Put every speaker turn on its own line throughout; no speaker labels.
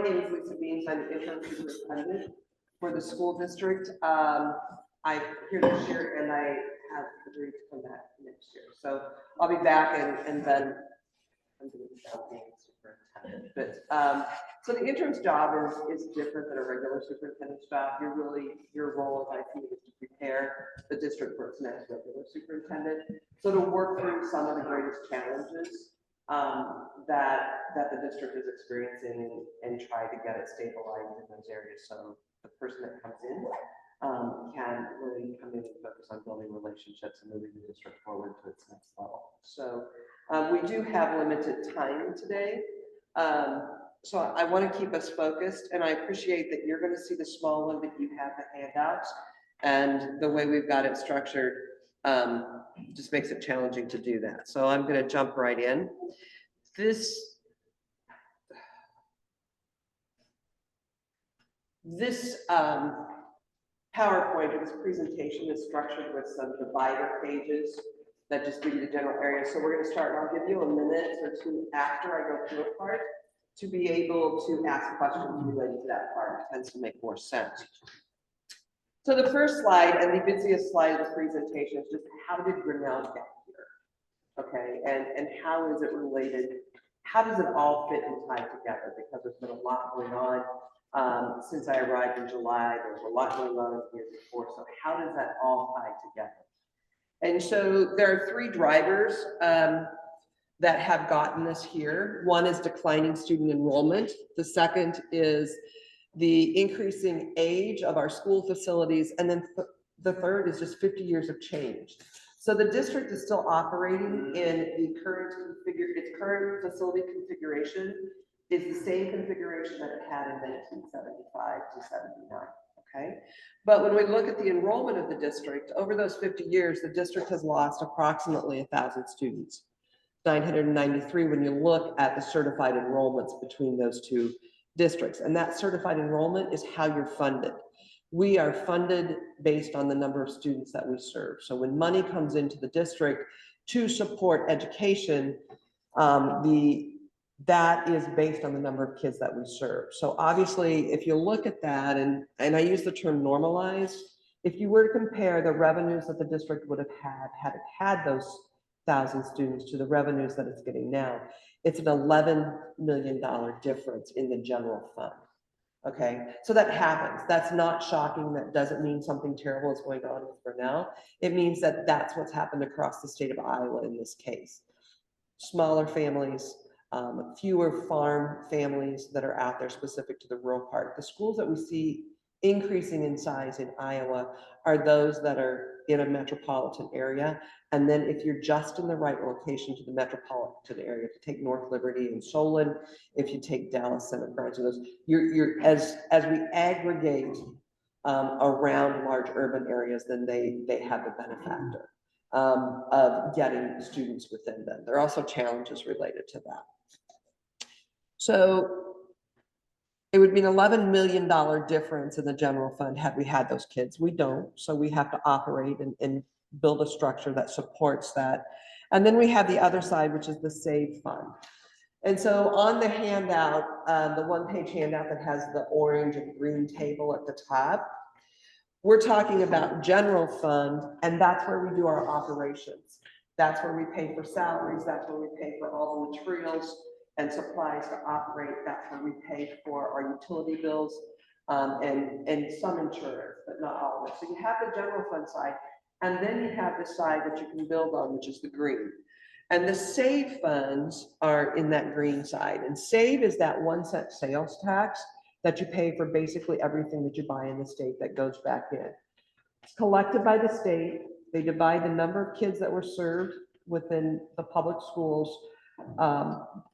name is Lisa Beans. I'm the interim superintendent for the school district. I'm here this year, and I have agreed to come back next year. So I'll be back, and then I'm going to be superintendent. But so the interim's job is different than a regular superintendent's job. Your role, as I see it, is to prepare the district for its next regular superintendent. So to work through some of the greatest challenges that the district is experiencing and try to get it stabilized in those areas, so the person that comes in can really come in and focus on building relationships and moving the district forward to its next level. So we do have limited time today. So I want to keep us focused, and I appreciate that you're going to see the small one that you have the handouts, and the way we've got it structured just makes it challenging to do that. So I'm going to jump right in. This PowerPoint or this presentation is structured with some divider pages that just give you the general area. So we're going to start, and I'll give you a minute or two after I go through a part to be able to ask questions related to that part. It tends to make more sense. So the first slide, and the busiest slide of the presentation, is just how did Grinnell get here? Okay, and how is it related? How does it all fit and tie together? Because there's been a lot going on since I arrived in July. There was a lot going on the year before. So how does that all tie together? And so there are three drivers that have gotten us here. One is declining student enrollment. The second is the increasing age of our school facilities. And then the third is just 50 years of change. So the district is still operating in the its current facility configuration is the same configuration that it had in 1975 to 79. Okay, but when we look at the enrollment of the district over those 50 years, the district has lost approximately 1,000 students, 993 when you look at the certified enrollments between those two districts. And that certified enrollment is how you're funded. We are funded based on the number of students that we serve. So when money comes into the district to support education, that is based on the number of kids that we serve. So obviously, if you look at that, and I use the term normalized, if you were to compare the revenues that the district would have had it had those 1,000 students to the revenues that it's getting now, it's an $11 million difference in the general fund. Okay, so that happens. That's not shocking. That doesn't mean something terrible is going on with Grinnell. It means that that's what's happened across the state of Iowa in this case. Smaller families, fewer farm families that are out there specific to the rural part. The schools that we see increasing in size in Iowa are those that are in a metropolitan area. And then if you're just in the right location to the metropolitan area, if you take North Liberty and Solon, if you take Dallas, Center Branch, those, you're as we aggregate around large urban areas, then they have the benefactor of getting students within them. There are also challenges related to that. So it would be an $11 million difference in the general fund had we had those kids. We don't, so we have to operate and build a structure that supports that. And then we have the other side, which is the SAVE fund. And so on the handout, the one-page handout that has the orange and green table at the top, we're talking about general fund, and that's where we do our operations. That's where we pay for salaries. That's where we pay for all the materials and supplies to operate. That's where we pay for our utility bills and some insurance, but not all of it. So you have the general fund side, and then you have the side that you can build on, which is the green. And the SAVE funds are in that green side. And SAVE is that 1 cent sales tax that you pay for basically everything that you buy in the state that goes back in. It's collected by the state. They divide the number of kids that were served within the public schools,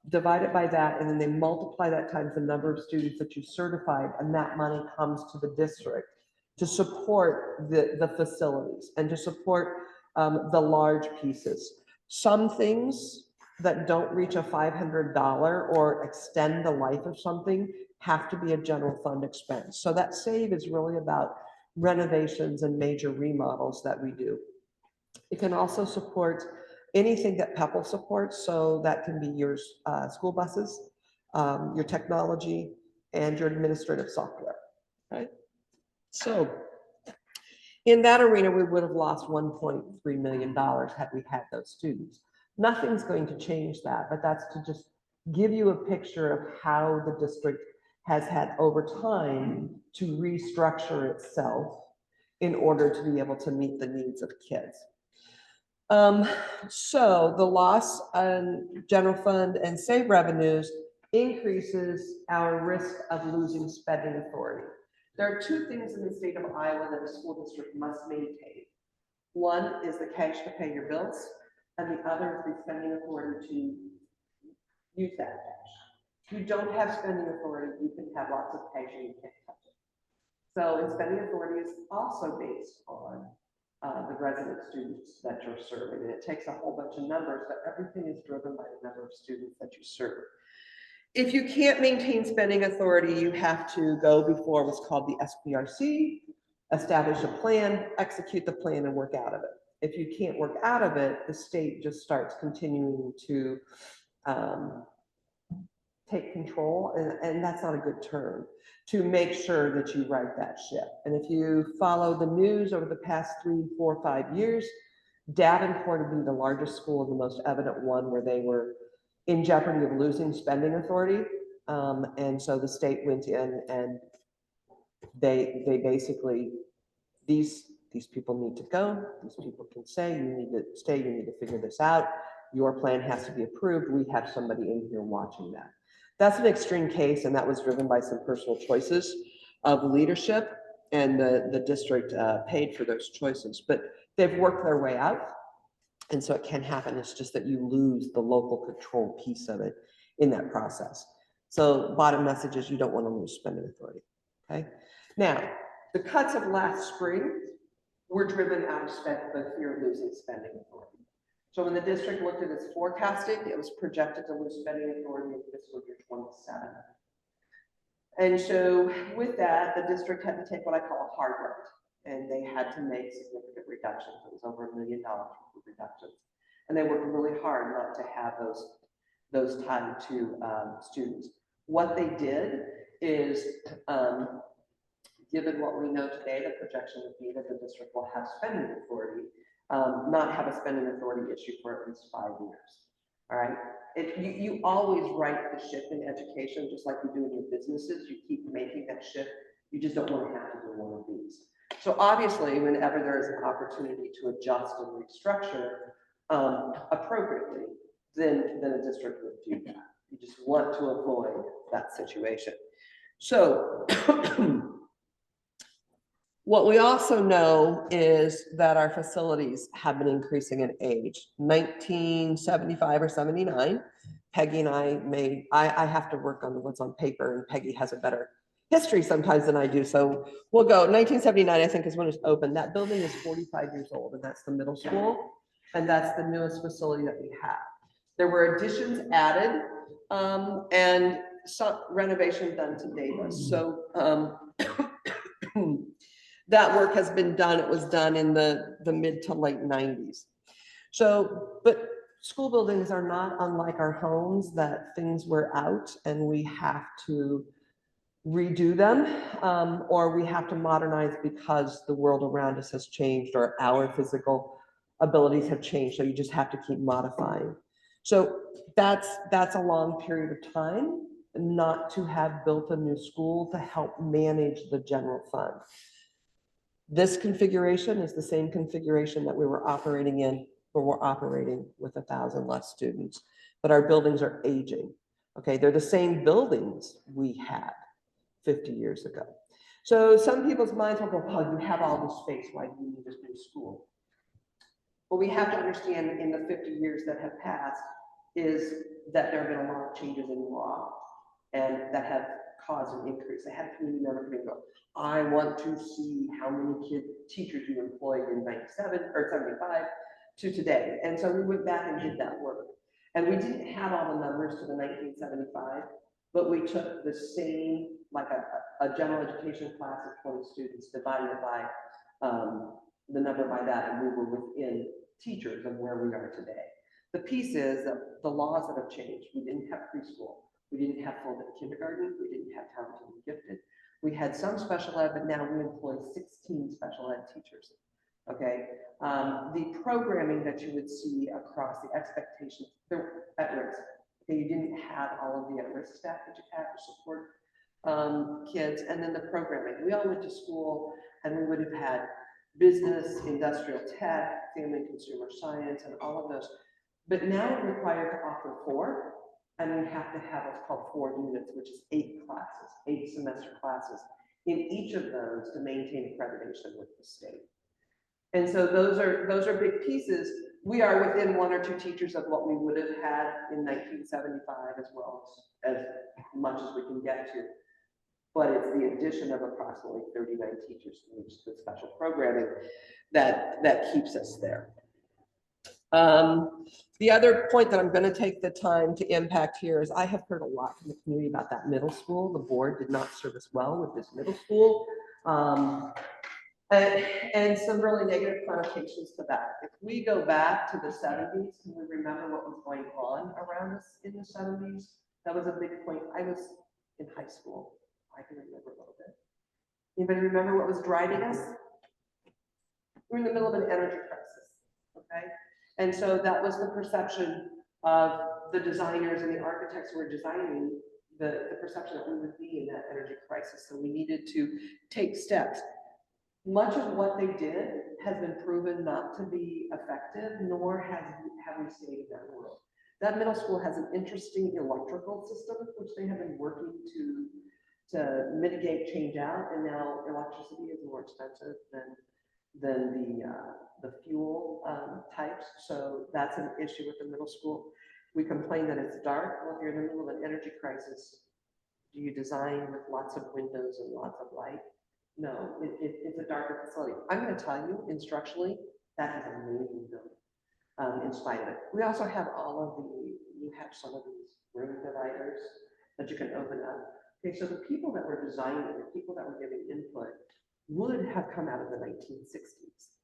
divide it by that, and then they multiply that times the number of students that you certified, and that money comes to the district to support the facilities and to support the large pieces. Some things that don't reach a $500 or extend the life of something have to be a general fund expense. So that SAVE is really about renovations and major remodels that we do. It can also support anything that PPEL supports. So that can be your school buses, your technology, and your administrative software, right? So in that arena, we would have lost $1.3 million had we had those students. Nothing's going to change that, but that's to just give you a picture of how the district has had over time to restructure itself in order to be able to meet the needs of kids. So the loss on general fund and save revenues increases our risk of losing spending authority. There are two things in the state of Iowa that a school district must maintain. One is the cash to pay your bills, and the other is the spending authority to use that cash. If you don't have spending authority, you can have lots of cash and you can't touch it. So, and spending authority is also based on the resident students that you're serving, and it takes a whole bunch of numbers, but everything is driven by the number of students that you serve. If you can't maintain spending authority, you have to go before what's called the SPRC, establish a plan, execute the plan, and work out of it. If you can't work out of it, the state just starts continuing to take control, and that's not a good term, to make sure that you right that ship. And if you follow the news over the past 3, 4, 5 years, Davenport would be the largest school and the most evident one where they were in jeopardy of losing spending authority. And so the state went in and they basically, these people need to go. These people can say, you need to stay, you need to figure this out. Your plan has to be approved. We have somebody in here watching that. That's an extreme case, and that was driven by some personal choices of leadership, and the district paid for those choices. But they've worked their way out, and so it can happen. It's just that you lose the local control piece of it in that process. So bottom message is you don't want to lose spending authority, okay? Now, the cuts of last spring were driven out of the fear of losing spending authority. So when the district looked at its forecasting, it was projected to lose spending authority in fiscal year 27. And so with that, the district had to take what I call a hard right, and they had to make significant reductions. It was over $1 million worth of reductions. And they worked really hard not to have those tied to students. What they did is, given what we know today, the projection would be that the district will have spending authority, not have a spending authority issue for at least 5 years. All right. You always right the ship in education, just like you do in your businesses. You keep making that shift. You just don't want to have to do one of these. So obviously, whenever there is an opportunity to adjust and restructure appropriately, then a district would do that. You just want to avoid that situation. So what we also know is that our facilities have been increasing in age. 1975 or 79, Peggy and I have to work on what's on paper, and Peggy has a better history sometimes than I do. So we'll go, 1979, I think, is when it was opened. That building is 45 years old, and that's the middle school, and that's the newest facility that we have. There were additions added, and some renovation done to Davis. So that work has been done. It was done in the mid to late 90s. So, but school buildings are not unlike our homes, that things wear out and we have to redo them, or we have to modernize because the world around us has changed or our physical abilities have changed. So you just have to keep modifying. So that's a long period of time not to have built a new school to help manage the general fund. This configuration is the same configuration that we were operating in, but we're operating with 1,000 less students, but our buildings are aging. Okay, they're the same buildings we had 50 years ago. So some people's minds will go, oh, you have all this space, why do you need this new school? What we have to understand in the 50 years that have passed is that there have been a lot of changes in law and that have caused an increase. I had a community member come and go, I want to see how many teachers you employed in 97 or 75 to today. And so we went back and did that work. And we didn't have all the numbers to the 1975, but we took the same, like a general education class of 20 students, divided it by the number by that, and we were within teachers of where we are today. The piece is that the laws that have changed. We didn't have preschool. We didn't have full kindergarten. We didn't have talented and gifted. We had some special ed, but now we employ 16 special ed teachers. Okay, the programming that you would see across the expectations, they're at risk. Okay, you didn't have all of the at-risk staff that you have to support kids, and then the programming. We all went to school, and we would have had business, industrial tech, family and consumer science, and all of those. But now we're required to offer 4, and we have to have what's called 4 units, which is 8 classes, 8 semester classes in each of those to maintain accreditation with the state. And so those are big pieces. We are within 1 or 2 teachers of what we would have had in 1975, as well as much as we can get to. But it's the addition of approximately 39 teachers to each with special programming that keeps us there. The other point that I'm going to take the time to impact here is I have heard a lot from the community about that middle school. The board did not serve us well with this middle school. And some really negative connotations to that. If we go back to the 70s, can we remember what was going on around us in the 70s? That was a big point. I was in high school. I can remember a little bit. Anybody remember what was driving us? We're in the middle of an energy crisis, okay? And so that was the perception of the designers and the architects who were designing the perception that we would be in that energy crisis. So we needed to take steps. Much of what they did has been proven not to be effective, nor have we stayed in that world. That middle school has an interesting electrical system, which they have been working to mitigate, change out, and now electricity is more expensive than the fuel types. So that's an issue with the middle school. We complain that it's dark. Well, if you're in the middle of an energy crisis, do you design with lots of windows and lots of light? No, it's a darker facility. I'm going to tell you, instructionally, that is an amazing building in spite of it. We also have you have some of these room dividers that you can open up. Okay, so the people that were designing, the people that were giving input would have come out of the 1960s.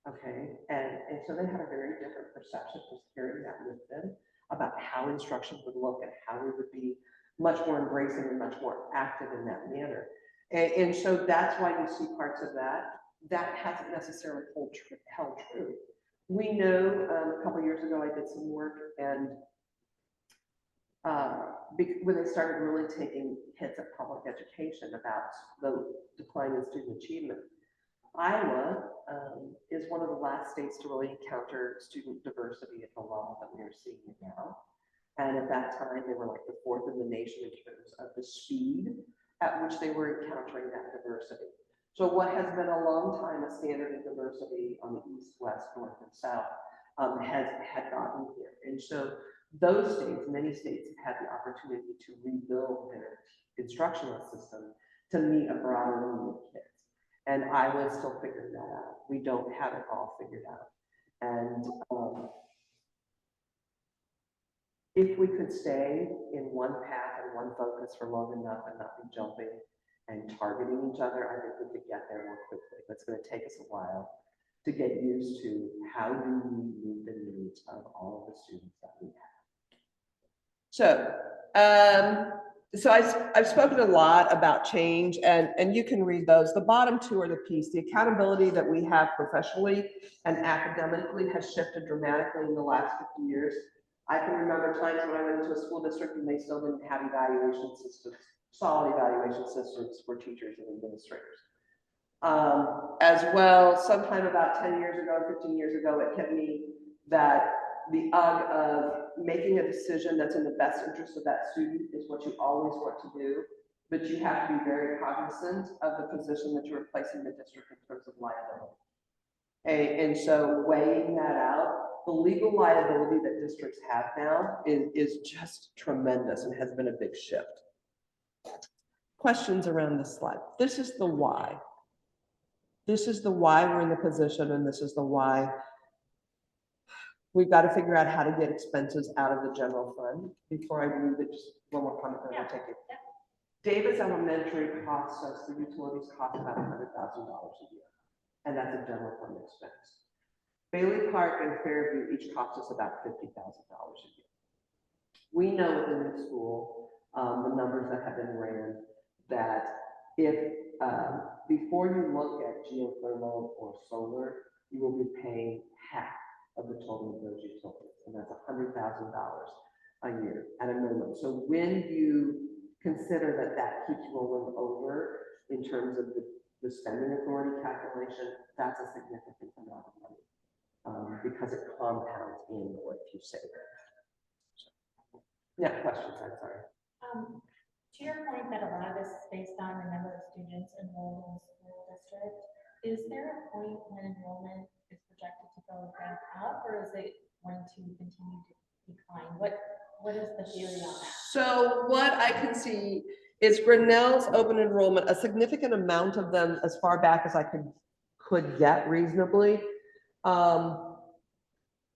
Okay, and so they had a very different perception, just carrying that with them, about how instruction would look and how we would be much more embracing and much more active in that manner. And so that's why you see parts of that hasn't necessarily held true. We know a couple of years ago I did some work, and when they started really taking hits at public education about the decline in student achievement, Iowa is one of the last states to really encounter student diversity at the level that we are seeing it now. And at that time, they were like the 4th in the nation in terms of the speed at which they were encountering that diversity. So what has been a long time a standard of diversity on the east, west, north, and south had gotten here. And so those states, many states, have had the opportunity to rebuild their instructional system to meet a broader range of kids. And Iowa is still figuring that out. We don't have it all figured out. And if we could stay in one path and one focus for long enough and not be jumping and targeting each other, I think we could get there more quickly. But it's going to take us a while to get used to how do we meet the needs of all of the students that we have. So I've spoken a lot about change, and you can read those. The bottom 2 are the piece. The accountability that we have professionally and academically has shifted dramatically in the last 50 years. I can remember times when I went into a school district and they still didn't have evaluation systems, solid evaluation systems for teachers and administrators. As well, sometime about 10 years ago, 15 years ago, it hit me that the of making a decision that's in the best interest of that student is what you always want to do, but you have to be very cognizant of the position that you're placing the district in terms of liability. And so weighing that out, the legal liability that districts have now is just tremendous and has been a big shift. Questions around this slide. This is the why. This is the why we're in the position, and this is the why we've got to figure out how to get expenses out of the general fund. Before I leave it, just one more comment, then I'll take it. Davis Elementary costs us, the utilities cost about $100,000 a year, and that's a general fund expense. Bailey Park and Fairview each cost us about $50,000 a year. We know with the new school the numbers that have been ran, that if before you look at geothermal or solar, you will be paying half of the total of those utilities, and that's $100,000 a year at a minimum. So when you consider that that keeps rolling over in terms of the spending authority calculation, that's a significant amount of money because it compounds annually if you save it. Yeah, questions, I'm sorry.
To your point that a lot of this is based on the number of students enrolled in the school district, is there a point when enrollment is projected to go back up, or is it going to continue to decline? What is the theory on that? So
what I can see is Grinnell's open enrollment, a significant amount of them, as far back as I could get reasonably,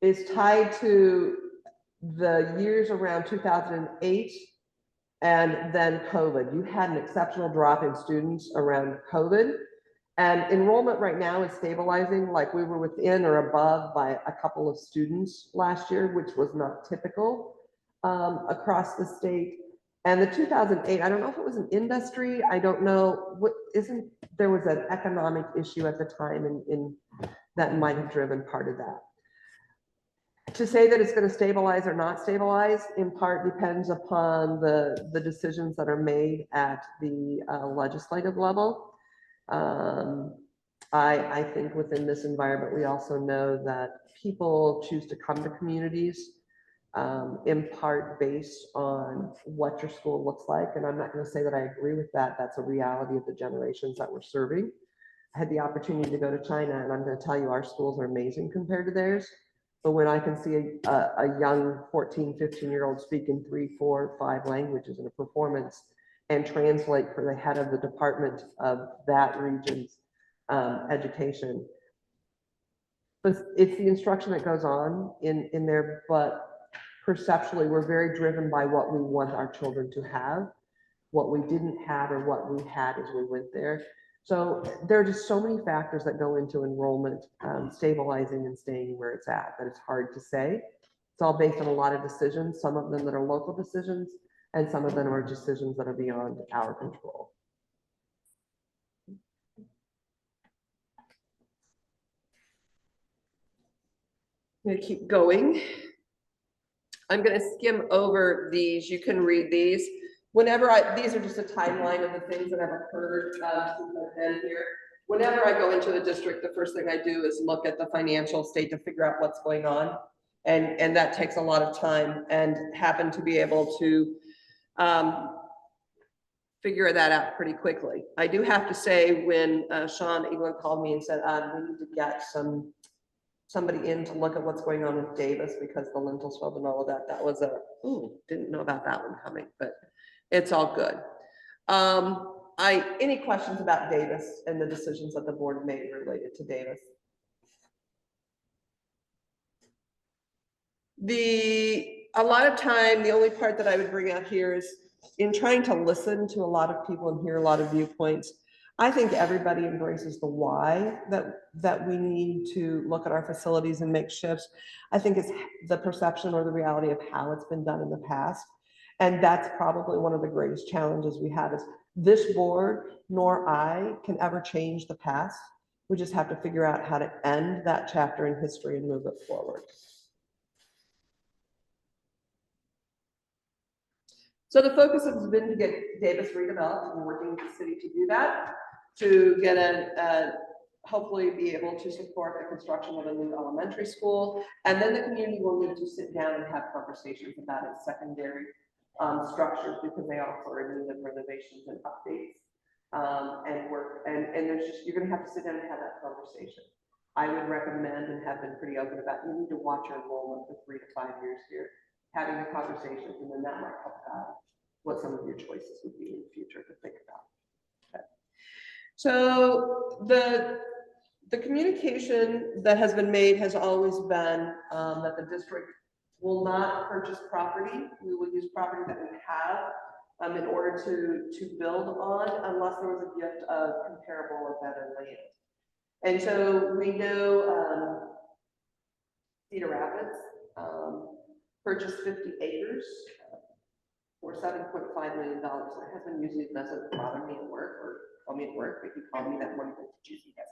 is tied to the years around 2008 and then COVID. You had an exceptional drop in students around COVID, and enrollment right now is stabilizing. Like we were within or above by a couple of students last year, which was not typical across the state. And the 2008, I don't know if it was an industry, I don't know, there was an economic issue at the time in that might have driven part of that. To say that it's going to stabilize or not stabilize in part depends upon the decisions that are made at the legislative level. I think within this environment, we also know that people choose to come to communities in part based on what your school looks like. And I'm not going to say that I agree with that. That's a reality of the generations that we're serving. I had the opportunity to go to China, and I'm going to tell you, our schools are amazing compared to theirs. But when I can see a young 14, 15-year-old speaking 3, 4, 5 languages in a performance and translate for the head of the department of that region's education, but it's the instruction that goes on in there, but perceptually, we're very driven by what we want our children to have, what we didn't have or what we had as we went there. So there are just so many factors that go into enrollment stabilizing and staying where it's at that it's hard to say. It's all based on a lot of decisions, some of them that are local decisions, and some of them are decisions that are beyond our control. I'm going to keep going. I'm going to skim over these. You can read these. Whenever these are just a timeline of the things that have occurred since I've been here. Whenever I go into the district, the first thing I do is look at the financial state to figure out what's going on. And that takes a lot of time, and happen to be able to figure that out pretty quickly. I do have to say, when Sean England called me and said, we need to get somebody in to look at what's going on with Davis because the lintels failed and all of that, that was didn't know about that one coming, but it's all good. Any questions about Davis and the decisions that the board made related to Davis? A lot of time, the only part that I would bring out here is in trying to listen to a lot of people and hear a lot of viewpoints. I think everybody embraces the why that we need to look at our facilities and make shifts. I think it's the perception or the reality of how it's been done in the past. And that's probably one of the greatest challenges we have, is this board nor I can ever change the past. We just have to figure out how to end that chapter in history and move it forward. So the focus has been to get Davis redeveloped, and we're working with the city to do that, to get hopefully be able to support the construction of a new elementary school. And then the community will need to sit down and have conversations about its secondary structures, because they also are in need of renovations and updates and work. And there's just, you're going to have to sit down and have that conversation. I would recommend, and have been pretty open about, you need to watch your enrollment for 3 to 5 years here, having the conversations, and then that might help out what some of your choices would be in the future to think about. Okay. So the communication that has been made has always been that the district will not purchase property. We will use property that we have in order to build on, unless there was a gift of comparable or better land. And so we know Cedar Rapids purchased 50 acres for $7.5 million. My husband usually doesn't bother me at work or call me at work, but he called me that morning. Did you see this?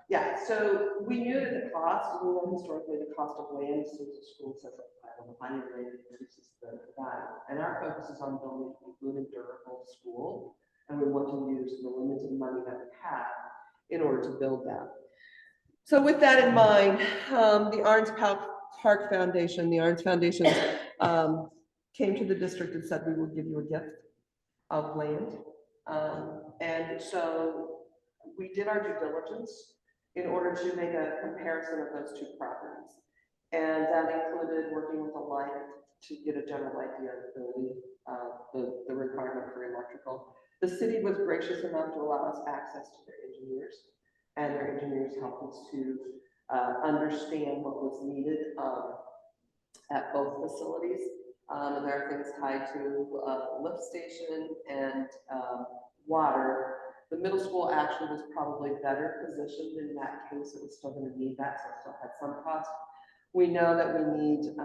Yeah, so we knew that the cost, we know historically the cost of land since the school says the finding land increases the value. And our focus is on building a good and durable school. And we want to use the limited money that we have in order to build that. So with that in mind, the Orange Park Foundation, the Orange Foundation came to the district and said, we will give you a gift of land. And so we did our due diligence in order to make a comparison of those two properties. And that included working with a line to get a general idea of the requirement for electrical. The city was gracious enough to allow us access to their engineers, and their engineers helped us to understand what was needed at both facilities. And there are things tied to lift station and water. The middle school actually was probably better positioned in that case. It was still going to need that, so it still had some cost. We know that we need,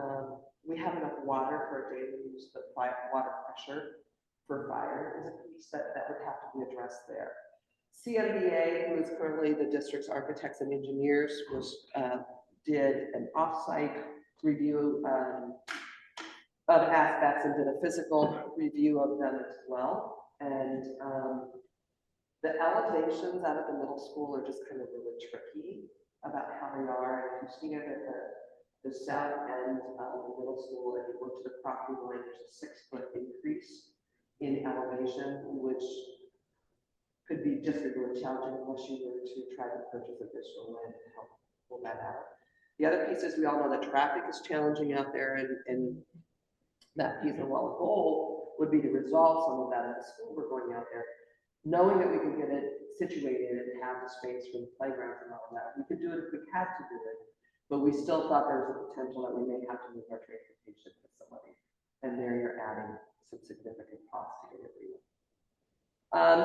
we have enough water for daily use, but water pressure for fire is a piece that would have to be addressed there. CMBA, who is currently the district's architects and engineers, did an off-site review of aspects and did a physical review of them as well. And the elevations out of the middle school are just kind of really tricky about how they are. And if you see it at the south end of the middle school, if you look to the property line, there's a 6-foot increase in elevation, which could be just really challenging unless you were to try to purchase additional land to help pull that out. The other piece is we all know that traffic is challenging out there, and that piece of well, the goal would be to resolve some of that at the school we're going out there, knowing that we could get it situated and have the space for the playgrounds and all of that. We could do it if we had to do it, but we still thought there was a potential that we may have to move our transportation facility. And there you're adding some significant cost to get it real.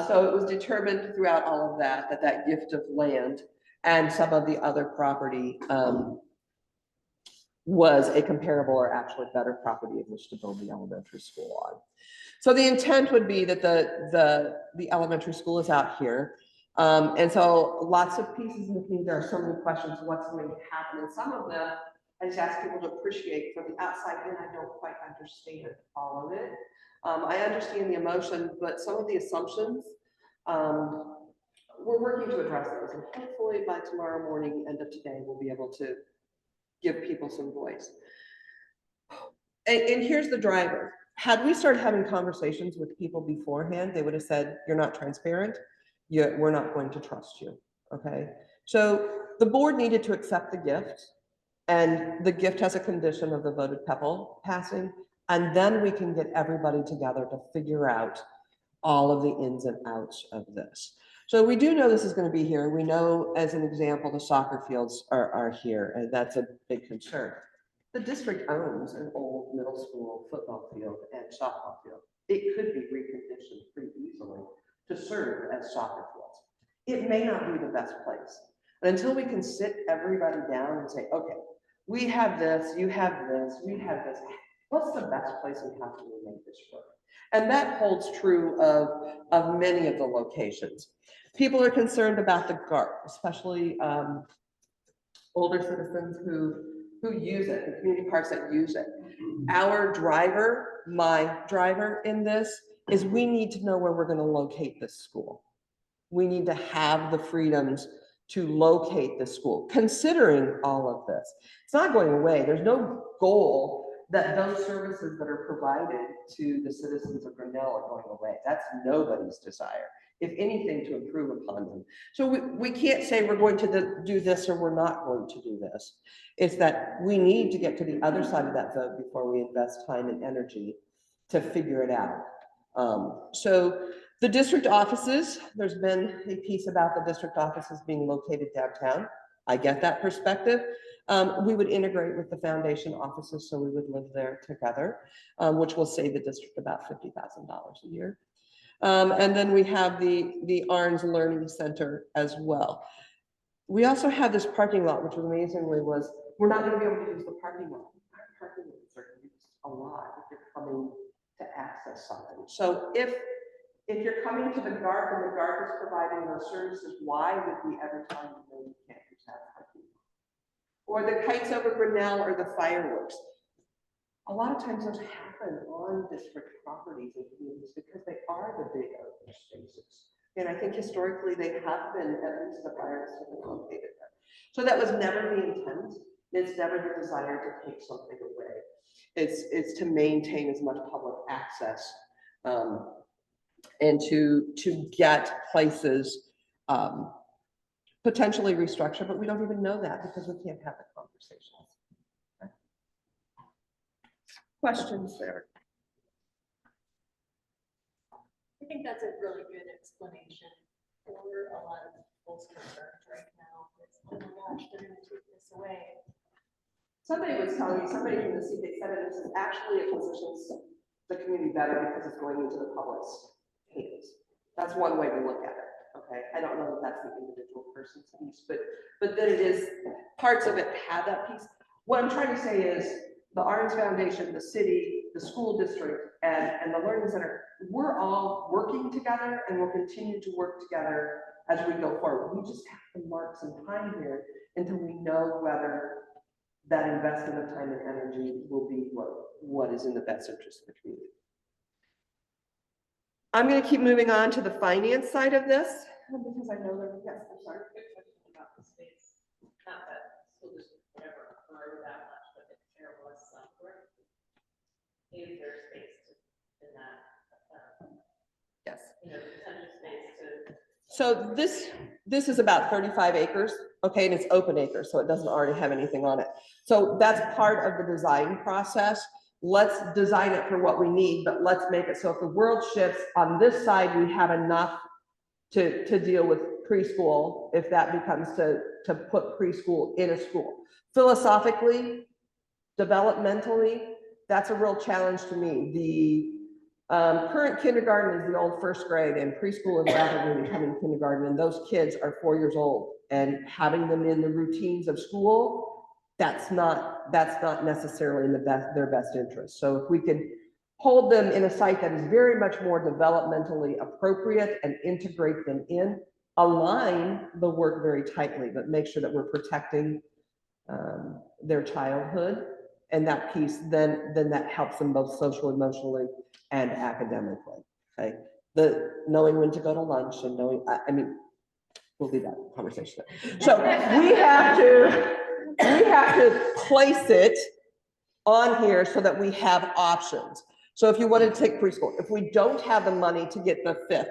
So it was determined throughout all of that, that gift of land and some of the other property was a comparable or actually better property in which to build the elementary school on. So the intent would be that the elementary school is out here. And so lots of pieces in the community, there are so many questions, what's going to happen? And some of them, I just ask people to appreciate from the outside in, I don't quite understand all of it. I understand the emotion, but some of the assumptions, we're working to address those. And hopefully by tomorrow morning, end of today, we'll be able to give people some voice. And here's the driver. Had we started having conversations with people beforehand, they would have said, you're not transparent, we're not going to trust you, okay? So the board needed to accept the gift, and the gift has a condition of the voted PPEL passing, and then we can get everybody together to figure out all of the ins and outs of this. So we do know this is going to be here. We know, as an example, the soccer fields are here, and that's a big concern. The district owns an old middle school football field and softball field. It could be reconditioned pretty easily to serve as soccer fields. It may not be the best place. And until we can sit everybody down and say, okay, we have this, you have this, we have this. What's the best place and how can we make this work? And that holds true of many of the locations. People are concerned about the GART, especially older citizens who use it, the community parks that use it. Our driver, my driver in this, is we need to know where we're going to locate this school. We need to have the freedoms to locate the school, considering all of this. It's not going away. There's no goal that those services that are provided to the citizens of Grinnell are going away. That's nobody's desire. If anything, to improve upon them. So we can't say we're going to do this or we're not going to do this. It's that we need to get to the other side of that vote before we invest time and energy to figure it out. So the district offices, there's been a piece about the district offices being located downtown. I get that perspective. We would integrate with the foundation offices, so we would live there together, which will save the district about $50,000 a year. And then we have the Orange Learning Center as well. We also have this parking lot, which amazingly was, we're not going to be able to use the parking lot. Our parking lots are used a lot. If you're coming to access something. So if you're coming to the GARC and the GARC is providing those services, why would we ever tell you no, you can't use that parking? Or the kites over Grinnell or the fireworks. A lot of times those happen on district properties and communities because they are the big open spaces. And I think historically they have been, at least the fires have been located there. So that was never the intent. It's never the desire to take something away. It's to maintain as much public access and to get places potentially restructured, but we don't even know that because we can't have the conversations. Okay. Questions there?
I think that's a really good explanation for a lot of people's concerns right now. It's, oh my gosh, they're going to take this away.
Somebody was telling me, somebody from the CPA said it, this is actually it positions the community better because it's going into the public's hands. That's one way to look at it. Okay, I don't know if that's the individual person's piece, but then it is, parts of it have that piece. What I'm trying to say is the Orange Foundation, the city, the school district, and the Learning Center, we're all working together and we'll continue to work together as we go forward. We just have to mark some time here until we know whether that investment of time and energy will be what is in the best interest of the community. I'm going to keep moving on to the finance side of this because I know that, yes, I'm sorry.
Good question about the space. Not that school district would ever grow that much, but if there was some growth, is there space in that,
Yes.
potential space to?
So this is about 35 acres, okay, and it's open acres, so it doesn't already have anything on it. So that's part of the design process. Let's design it for what we need, but let's make it so if the world shifts on this side, we have enough to deal with preschool if that becomes to put preschool in a school. Philosophically, developmentally, that's a real challenge to me. The current kindergarten is the old first grade, and preschool is rapidly becoming kindergarten, and those kids are 4 years old, and having them in the routines of school, that's not necessarily in their best interest. So if we could hold them in a site that is very much more developmentally appropriate and integrate them in, align the work very tightly, but make sure that we're protecting their childhood and that piece, then that helps them both socially, emotionally, and academically. Okay, the knowing when to go to lunch and knowing, I mean, we'll leave that conversation there. So we have to place it on here so that we have options. So if you wanted to take preschool, if we don't have the money to get the 5th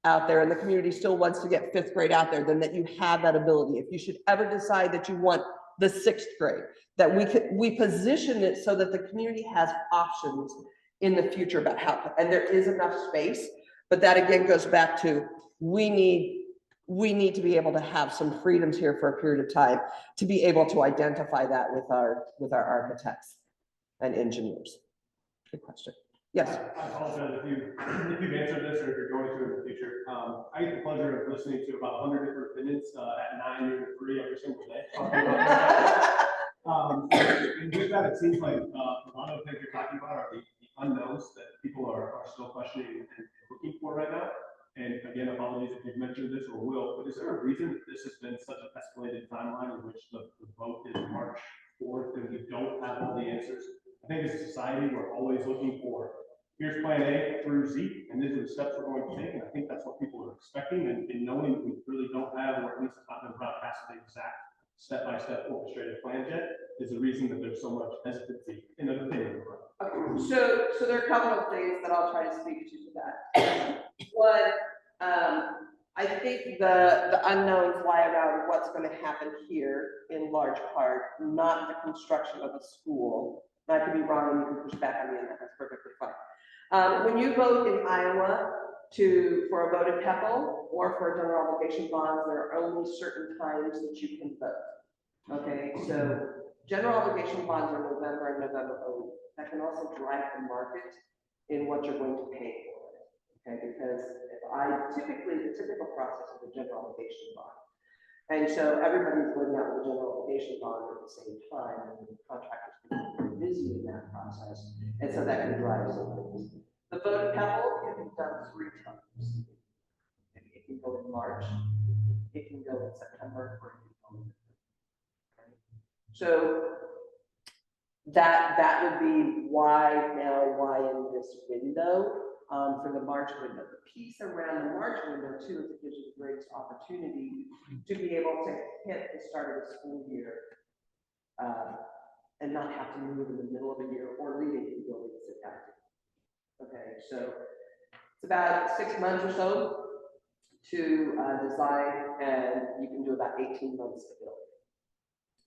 out there and the community still wants to get 5th grade out there, then that you have that ability. If you should ever decide that you want the 6th grade, that we position it so that the community has options in the future about how, and there is enough space, but that again goes back to we need to be able to have some freedoms here for a period of time to be able to identify that with our architects and engineers. Good question. Yes.
I apologize if you've answered this or if you're going to in the future. I get the pleasure of listening to about 100 different opinions at 9 or 3 every single day. And with that, it seems like a lot of the things you're talking about are the unknowns that people are still questioning and looking for right now. And again, apologies if you've mentioned this or will, but is there a reason that this has been such an escalated timeline in which the vote is March 4th and we don't have all the answers? I think as a society, we're always looking for, here's plan A through Z, and these are the steps we're going to take. And I think that's what people are expecting. And knowing that we really don't have, or at least not been broadcast the exact step-by-step orchestrated plan yet, is the reason that there's so much hesitancy in the opinion.
Okay. So there are a couple of things that I'll try to speak to that. One, I think the unknowns lie around what's going to happen here in large part, not the construction of a school. And I could be wrong and you can push back on me, and that's perfectly fine. When you vote in Iowa for a vote in PPEL or for general obligation bonds, there are only certain times that you can vote. Okay, so general obligation bonds are November and November only. That can also drive the market in what you're going to pay for it. Okay, because the typical process of a general obligation bond And so everybody's going out with a general obligation bond at the same time, and the contractors can be very busy in that process, and so that can drive some things. The vote PPEL can be done 3 times. It can go in March, it can go in September, or it can go in February. So that would be why now, why in this window, for the March window. The piece around the March window too is it gives you the greatest opportunity to be able to hit the start of the school year and not have to move in the middle of the year or leaving the building to sit down. Okay, so it's about 6 months or so to design, and you can do about 18 months to build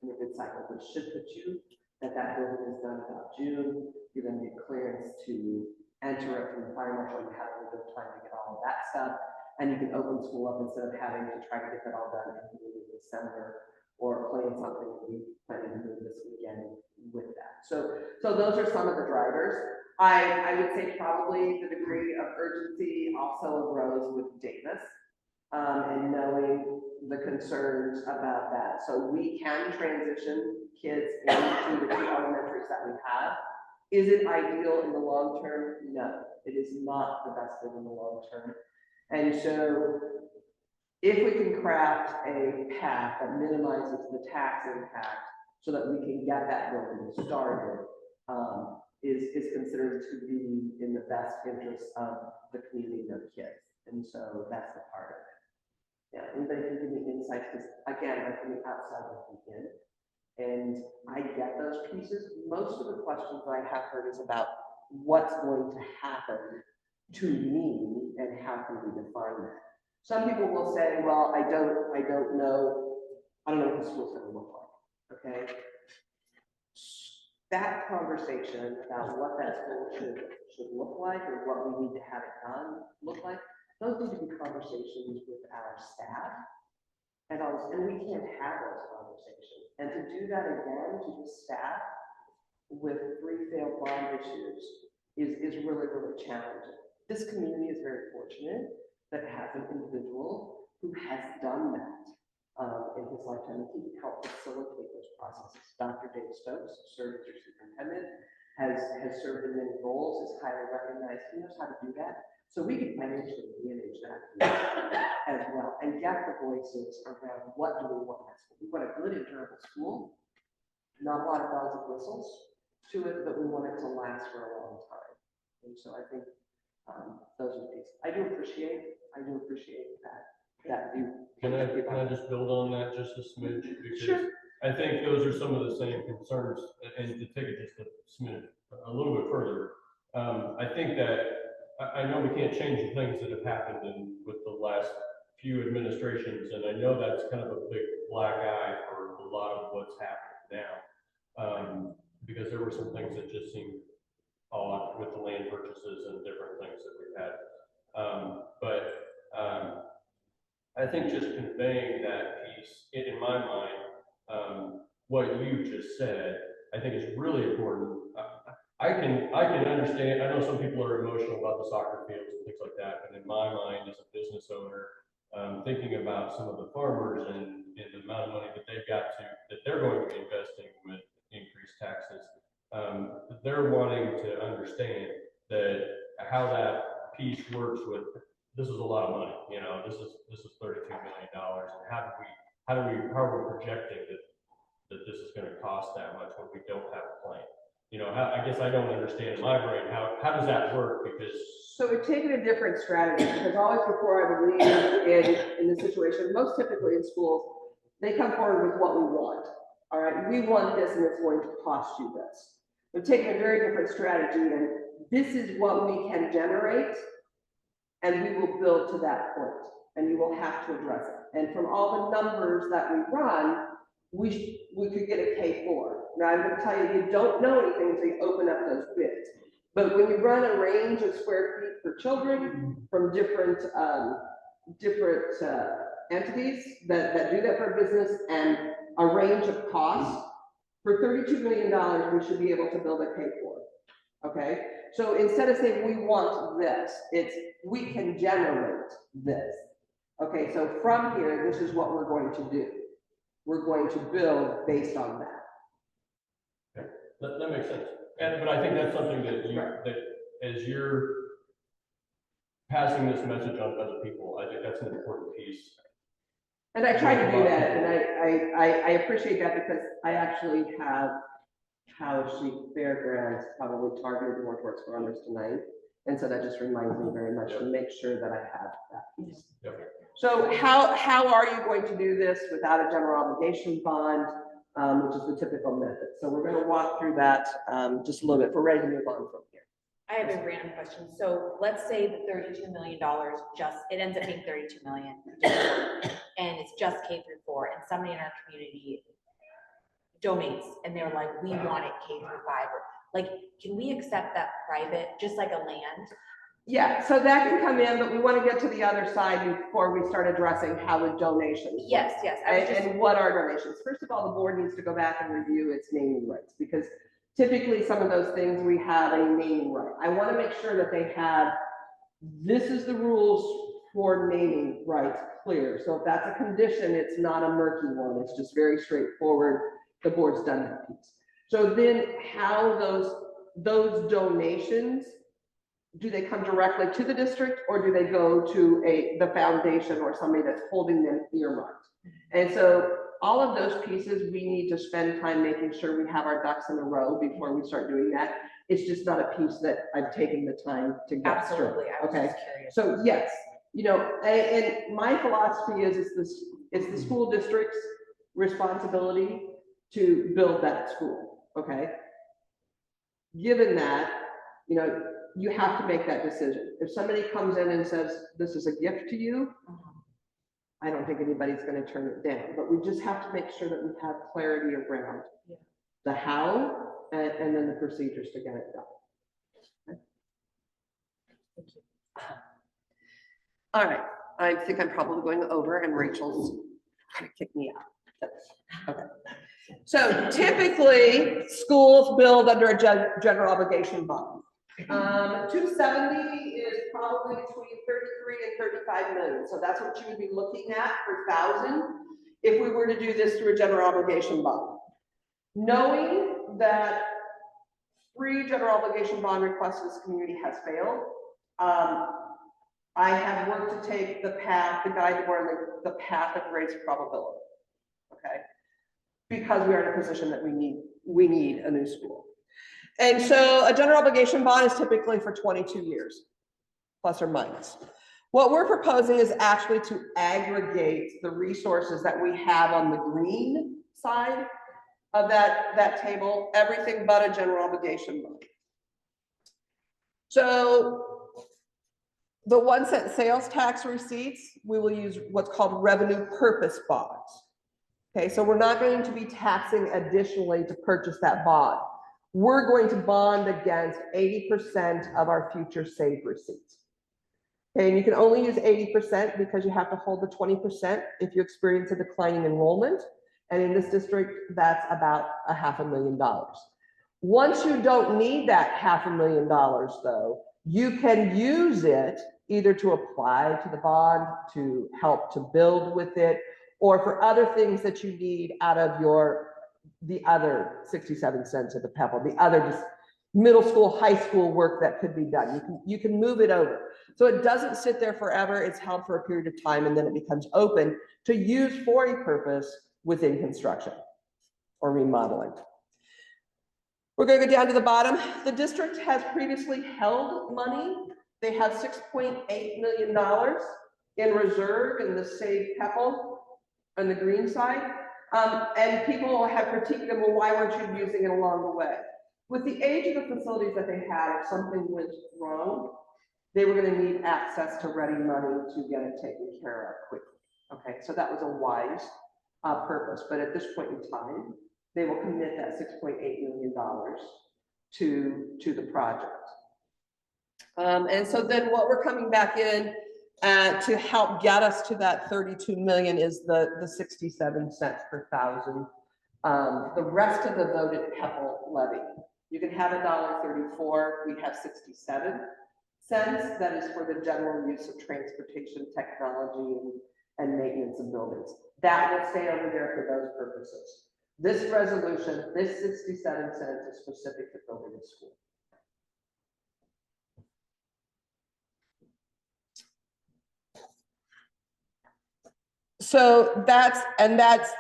in a good cycle, which should put you that building is done about June. You then get clearance to enter it from the fire marshal. You have a little bit of time to get all of that stuff, and you can open school up instead of having to try to get that all done in December or plan something that we planning to do this weekend with that. So those are some of the drivers. I would say probably the degree of urgency also arose with Davis and knowing the concerns about that. So we can transition kids into the 2 elementaries that we have. Is it ideal in the long term? No, it is not the best thing in the long term. And so if we can craft a path that minimizes the tax impact so that we can get that building started, is considered to be in the best interest of the community of kids. And so that's the part of it. Yeah, anybody can give me insights, because again, I'm from the outside looking in, and I get those pieces. Most of the questions I have heard is about what's going to happen to me and how can we define that. Some people will say, well, I don't know what the school's going to look like. Okay. That conversation about what that school should look like or what we need to have it done look like, those need to be conversations with our staff. And we can't have those conversations. And to do that again to the staff with 3 failed bond issues is really, really challenging. This community is very fortunate that it has an individual who has done that in his lifetime. He helped facilitate those processes. Dr. Dave Stokes served as your superintendent, has served in many roles, is highly recognized. He knows how to do that. So we can financially manage that as well and get the voices around what do we want in that school. We want a good and durable school, not a lot of bells and whistles to it, but we want it to last for a long time. And so I think those are the pieces. I do appreciate that view.
Can I just build on that just a smidge? Because
Sure.
I think those are some of the same concerns, and to take it just a smidge, a little bit further. I think that I know we can't change the things that have happened with the last few administrations, and I know that's kind of a big black eye for a lot of what's happening now, because there were some things that just seemed odd with the land purchases and different things that we've had. I think just conveying that piece, in my mind, what you just said, I think is really important. I can understand. I know some people are emotional about the soccer fields and things like that, but in my mind, as a business owner, thinking about some of the farmers and the amount of money that they're going to be investing with increased taxes, they're wanting to understand that how that piece works with. This is a lot of money, you know. This is $32 million, and how are we projecting that this is going to cost that much when we don't have a plan? You know, I guess I don't understand in my brain how does that work? Because
so we've taken a different strategy, because always before I believe in the situation, most typically in schools, they come forward with what we want. All right, we want this and it's going to cost you this. We've taken a very different strategy, and this is what we can generate, and we will build to that point, and you will have to address it. And from all the numbers that we run, we could get a K4. Now I'm going to tell you, you don't know anything until you open up those bids. But when you run a range of square feet for children from different entities that do that for a business, and a range of costs, for $32 million, we should be able to build a K4. Okay? So instead of saying we want this, it's we can generate this. Okay, so from here, this is what we're going to do. We're going to build based on that.
That makes sense. But I think that's something that that as you're passing this message on to other people, I think that's an important piece.
And I try to do that, and I appreciate that because I actually have Howard Street Fairgrounds probably targeted more towards farmers tonight. And so that just reminds me very much to make sure that I have that piece.
Yep.
So how are you going to do this without a general obligation bond, which is the typical method? So we're going to walk through that just a little bit. We're ready to move on from here.
I have a random question. So let's say the $32 million it ends up being 32 million and it's just K through 4 and somebody in our community donates and they're like, we want it K through 5. Like, can we accept that private, just like a land?
Yeah, so that can come in, but we want to get to the other side before we start addressing how would donations work.
Yes.
And what are donations? First of all, the board needs to go back and review its naming rights because typically some of those things we have a naming right. I want to make sure that they have, this is the rules for naming rights clear. So if that's a condition, it's not a murky one. It's just very straightforward. The board's done that piece. So then how those donations, do they come directly to the district or do they go to the foundation or somebody that's holding them earmarked? And so all of those pieces, we need to spend time making sure we have our ducks in a row before we start doing that. It's just not a piece that I've taken the time to get
Absolutely.
straight.
I was
Okay.
just curious.
So yes, you know, and my philosophy is it's the school district's responsibility to build that school. Okay. Given that, you know, you have to make that decision. If somebody comes in and says, this is a gift to you, I don't think anybody's going to turn it down, but we just have to make sure that we have clarity around the how and then the procedures to get it done. Okay. Thank you. All right, I think I'm probably going over and Rachel's going to kick me out. Okay. So typically schools build under a general obligation bond. 270 is probably between 33 and 35 million. So that's what you would be looking at per thousand if we were to do this through a general obligation bond. Knowing that 3 general obligation bond requests in this community has failed, I have worked to take the path, the guide to where the path of greatest probability. Okay. Because we are in a position that we need a new school. And so a general obligation bond is typically for 22 years, plus or minus. What we're proposing is actually to aggregate the resources that we have on the green side of that table, everything but a general obligation bond. So the 1-cent sales tax receipts, we will use what's called revenue purpose bonds. Okay, so we're not going to be taxing additionally to purchase that bond. We're going to bond against 80% of our future save receipts. Okay, and you can only use 80% because you have to hold the 20% if you experience a declining enrollment. And in this district, that's about $500,000. Once you don't need that $500,000 though, you can use it either to apply to the bond, to help to build with it, or for other things that you need out of the other 67 cents of the PPEL, the other just middle school, high school work that could be done. You can move it over. So it doesn't sit there forever. It's held for a period of time and then it becomes open to use for a purpose within construction or remodeling. We're going to go down to the bottom. The district has previously held money. They have $6.8 million in reserve in the Save PPEL on the green side. And people have critiqued them, well, why weren't you using it along the way? With the age of the facilities that they had, if something went wrong, they were going to need access to ready money to get it taken care of quickly. Okay, so that was a wise purpose. But at this point in time, they will commit that $6.8 million to the project. And so then what we're coming back in to help get us to that 32 million is the 67 cents per thousand. The rest of the voted PPEL levy, you can have $1.34. We have 67 cents that is for the general use of transportation technology and maintenance of buildings. That will stay over there for those purposes. This resolution, this 67 cents is specific to building a school. So that's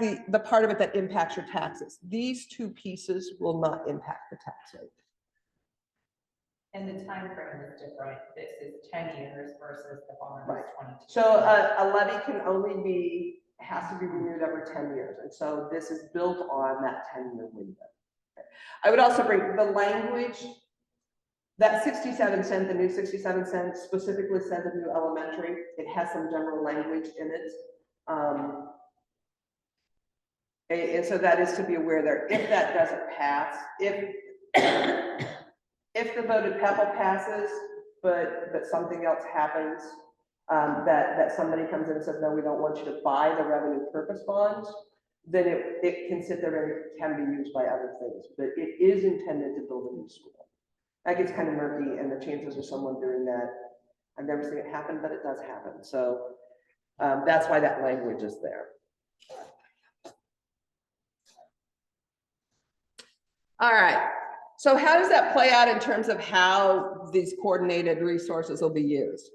the part of it that impacts your taxes. These two pieces will not impact the tax rate.
And the time frame is different. This is 10 years versus the bond is
Right.
22.
So a levy can only be, has to be renewed every 10 years. And so this is built on that 10-year window. I would also bring the language, that 67 cent, the new 67 cents specifically says a new elementary. It has some general language in it. And so that is to be aware there. If that doesn't pass, if the voted PPEL passes, but something else happens, that somebody comes in and says, no, we don't want you to buy the revenue purpose bonds, then it can sit there and it can be used by other things, but it is intended to build a new school. That gets kind of murky, and the chances of someone doing that, I've never seen it happen, but it does happen. So that's why that language is there. All right. So how does that play out in terms of how these coordinated resources will be used?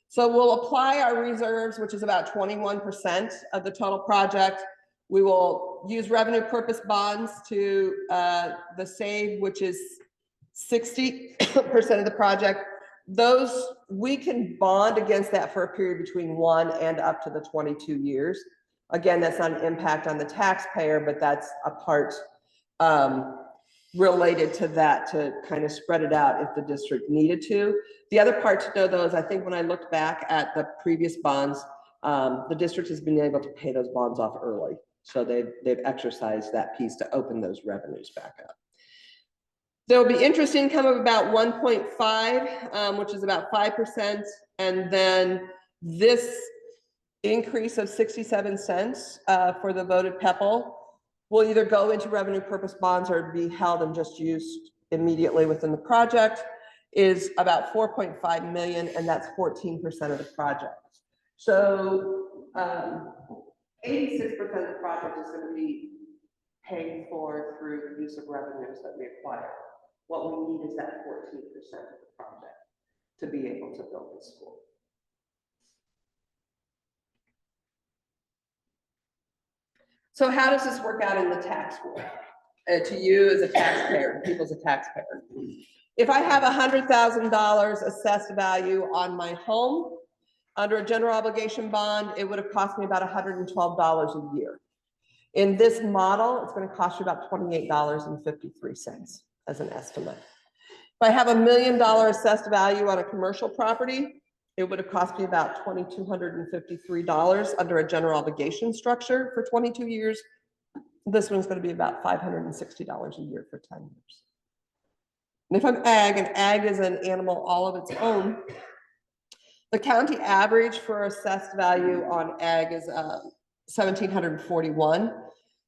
So we'll apply our reserves, which is about 21% of the total project. We will use revenue purpose bonds to the SAVE, which is 60% of the project. Those, we can bond against that for a period between 1 and up to the 22 years. Again, that's not an impact on the taxpayer, but that's a part related to that, to kind of spread it out if the district needed to. The other part to know though is I think when I looked back at the previous bonds, the district has been able to pay those bonds off early. So they've exercised that piece to open those revenues back up. There will be interest income of about 1.5, which is about 5%. And then this increase of 67 cents for the voted PPEL will either go into revenue purpose bonds or be held and just used immediately within the project, is about 4.5 million, and that's 14% of the project. So 86% of the project is going to be paid for through the use of revenues that we acquire. What we need is that 14% of the project to be able to build the school. So how does this work out in the tax world? To you as a taxpayer, people as a taxpayer. If I have $100,000 assessed value on my home, under a general obligation bond, it would have cost me about $112 a year. In this model, it's going to cost you about $28.53 as an estimate. If I have $1 million assessed value on a commercial property, it would have cost me about $2,253 under a general obligation structure for 22 years. This one's going to be about $560 a year for 10 years. And if I'm ag, and ag is an animal all of its own, the county average for assessed value on ag is 1,741.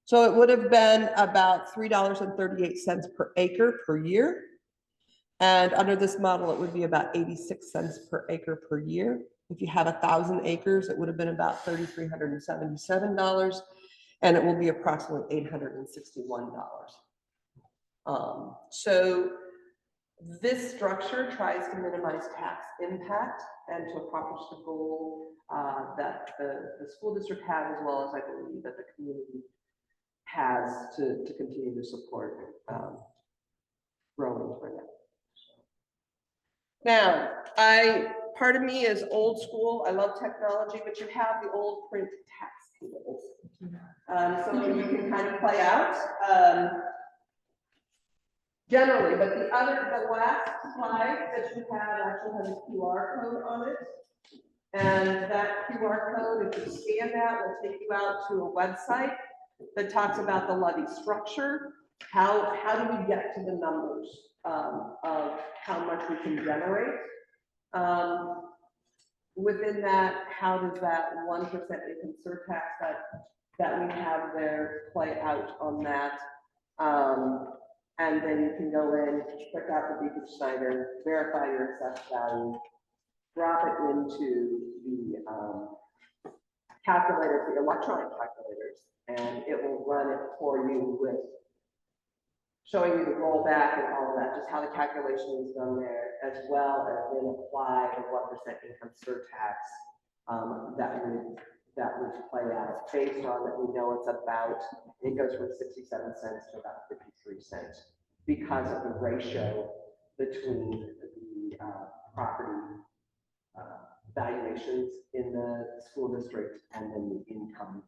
So it would have been about $3.38 per acre per year. And under this model, it would be about 86 cents per acre per year. If you have 1,000 acres, it would have been about $3,377, and it will be approximately $861. So this structure tries to minimize tax impact and to accomplish the goal that the school district has, as well as I believe that the community has to continue to support growing for them. Now, part of me is old school. I love technology, but you have the old print tax tables. So you can kind of play out generally, but the last slide that you have actually has a QR code on it. And that QR code, if you scan that, will take you out to a website that talks about the levy structure. How do we get to the numbers of how much we can generate? Within that, how does that 1% income surtax that we have there play out on that? And then you can go in, click out the Beacon Schneider, verify your assessed value, drop it into the calculators, the electronic calculators, and it will run it for you with showing you the rollback and all of that, just how the calculation is done there, as well as then apply the 1% income surtax that would play out based on that we know it's about, it goes from 67 cents to about 53 cents because of the ratio between the property valuations in the school district and then the income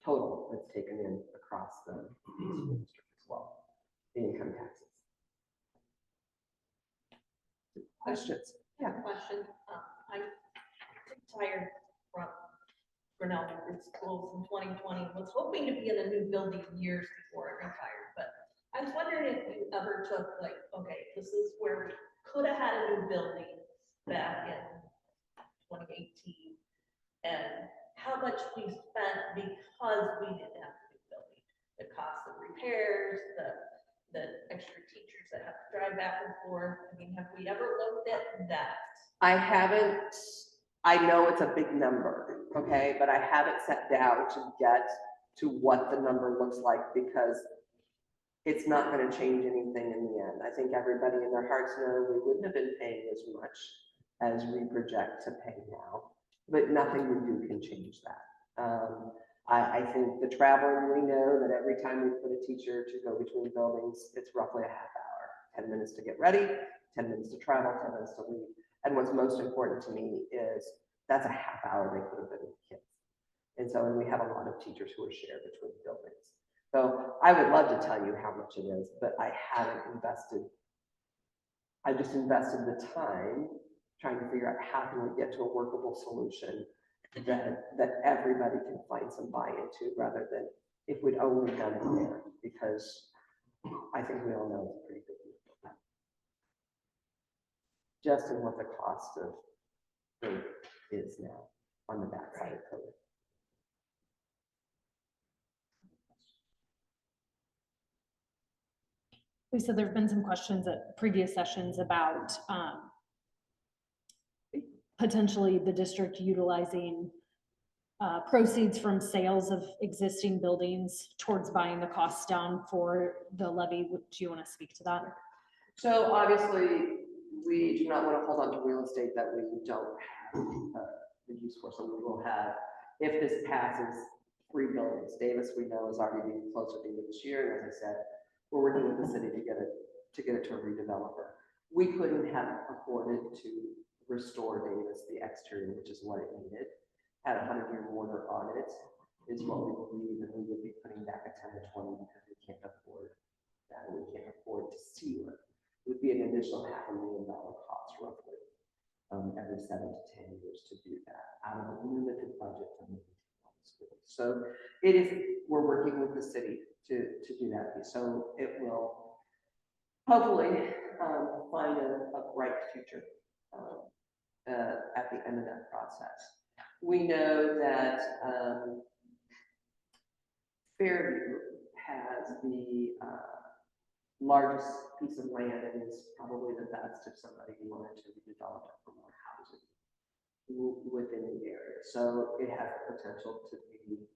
total that's taken in across the school district as well, the income taxes. Questions? Yeah.
Question, I'm tired from Grinnell-Newburg schools in 2020, was hoping to be in a new building years before I retired, but I was wondering if you ever took like, okay, this is where we could have had a new building back in 2018, and how much we spent because we didn't have a new building, the cost of repairs, the extra teachers that have to drive back and forth. I mean, have we ever looked at that?
I haven't, I know it's a big number, okay, but I haven't sat down to get to what the number looks like because it's not going to change anything in the end. I think everybody in their hearts know we wouldn't have been paying as much as we project to pay now, but nothing we do can change that. I think the traveling, we know that every time we put a teacher to go between buildings, it's roughly a half hour, 10 minutes to get ready, 10 minutes to travel, 10 minutes to leave. And what's most important to me is that's a half hour they could have been with kids. And so, and we have a lot of teachers who are shared between buildings. So I would love to tell you how much it is, but I haven't invested. I just invested the time trying to figure out how can we get to a workable solution that everybody can find some buy-in to, rather than if we'd only done it there, because I think we all know it's a pretty big deal. Just in what the cost of food is now on the backside of COVID.
Lisa, there have been some questions at previous sessions about potentially the district utilizing proceeds from sales of existing buildings towards buying the costs down for the levy. Do you want to speak to that?
So obviously, we do not want to hold on to real estate that we don't have the use for. So we will have, if this passes, 3 buildings. Davis, we know, is already being close at the end of this year. And as I said, we're working with the city to get it to a redeveloper. We couldn't have afforded to restore Davis, the exterior, which is what it needed. Had a 100-year mortar on it is what we believe, and we would be putting back a 10 to 20 because we can't afford that. We can't afford to seal it. It would be an additional $500,000 cost roughly every 7 to 10 years to do that out of a limited budget for schools. So it is, we're working with the city to do that piece. So it will hopefully find a bright future at the end of that process. We know that Fairview has the largest piece of land and is probably the best if somebody wanted to redevelop it for more housing within the area. So it has the potential to be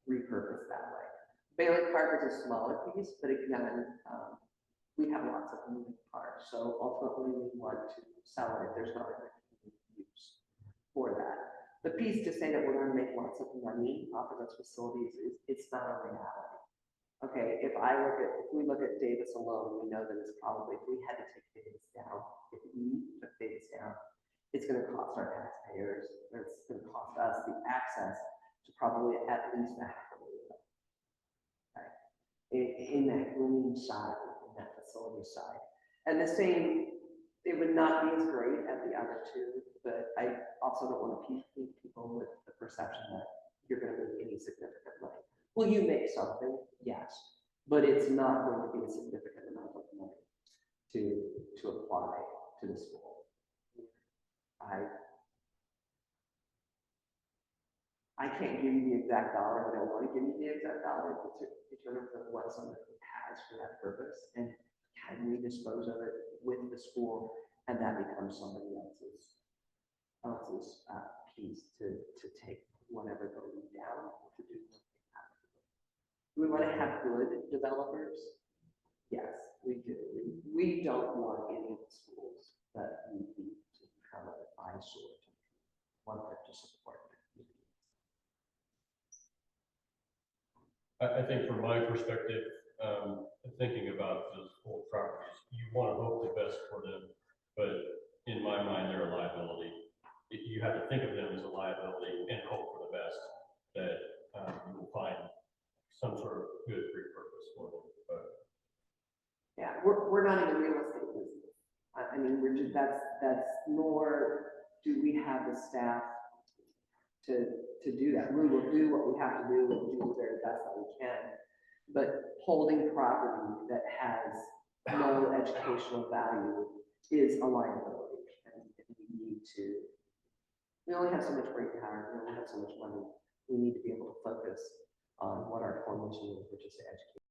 repurposed that way. Bailey Park is a smaller piece, but again, we have lots of moving parts. So ultimately we want to sell it if there's not enough use for that. The piece to say that we're going to make lots of money off of those facilities it's not a reality. Okay, if we look at Davis alone, we know that it's probably, if we had to take Davis down, if we took Davis down, it's going to cost our taxpayers, it's going to cost us the access to probably at least $500,000. Okay, in that green side, in that facility side, and the same. It would not be as great at the other two, but I also don't want to keep people with the perception that you're going to make any significant money. Will you make something? Yes, but it's not going to be a significant amount of money to apply to the school.
I can't give you the exact dollar, I don't want to give you the exact dollar, in terms of what somebody has for that purpose, and can we dispose of it with the school, and that becomes somebody else's piece to take whatever the lead down, or to do what they have to do. Do we want to have good developers? Yes, we do. We don't want any of the schools that we need to become an eyesore to want them to support their communities.
I think from my perspective, thinking about those old properties, you want to hope the best for them, but in my mind, they're a liability. You have to think of them as a liability and hope for the best, that you will find some sort of good repurpose for them. But
Yeah, we're not in the real estate business. I mean, we're just, that's more, do we have the staff to do that? We will do what we have to do and do the very best that we can. But holding property that has no educational value is a liability. And we only have so much brain power, we only have so much money. We need to be able to focus on what our core mission is, which is to educate.